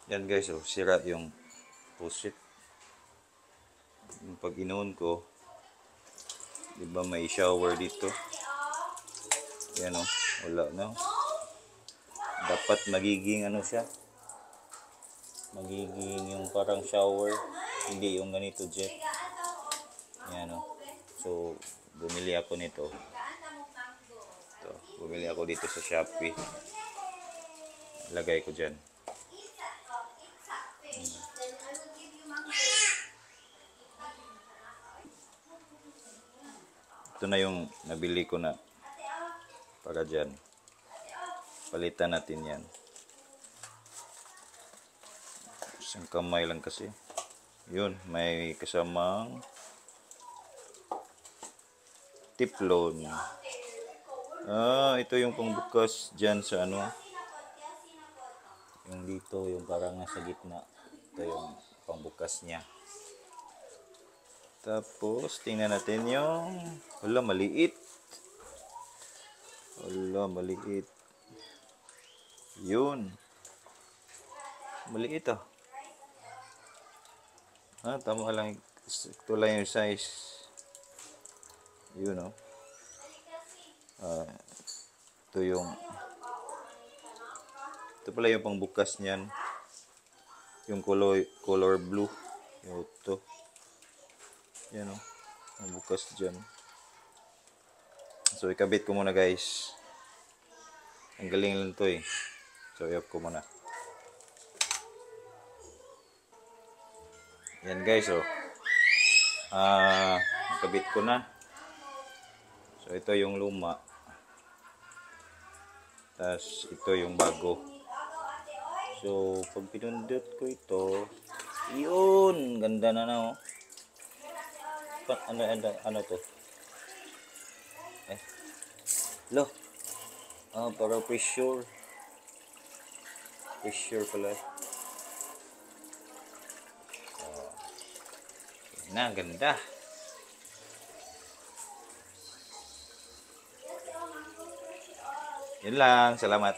Yan guys, oh, sira yung pusit. Yung pag inuun ko, di ba may shower dito? Yan oh, wala na. Dapat magiging ano siya? Magiging yung parang shower, hindi yung ganito jet. Yan oh. So, bumili ako nito. Ito, bumili ako dito sa Shopee. Lagay ko dyan. Ito na yung nabili ko na para dyan. Palitan natin yan. Isang kamay lang kasi. Yun, may kasamang tiplon. Ito yung pangbukas dyan sa ano. Yung dito, yung parang nasa gitna. Ito yung pangbukas niya. Tapos, tingnan natin yung... Wala, maliit. Wala, maliit. Yun. Maliit ah. Tama lang. Ito lang yung size. Yun oh. Ito yung... Ito pala yung pangbukas niyan. Yung color blue. Yung ito. Yan o. Ang bukas dyan. So, ikabit ko muna guys. Ang galing lang to eh. So, i-off ko muna. Yan guys o. Ikabit ko na. So, ito yung luma. Tapos, ito yung bago. So, pag pinundot ko ito, yun! Ganda na na o. Ano to? Lo. Para pressure. Pressure pala. Na, ganda. Yun lang. Salamat.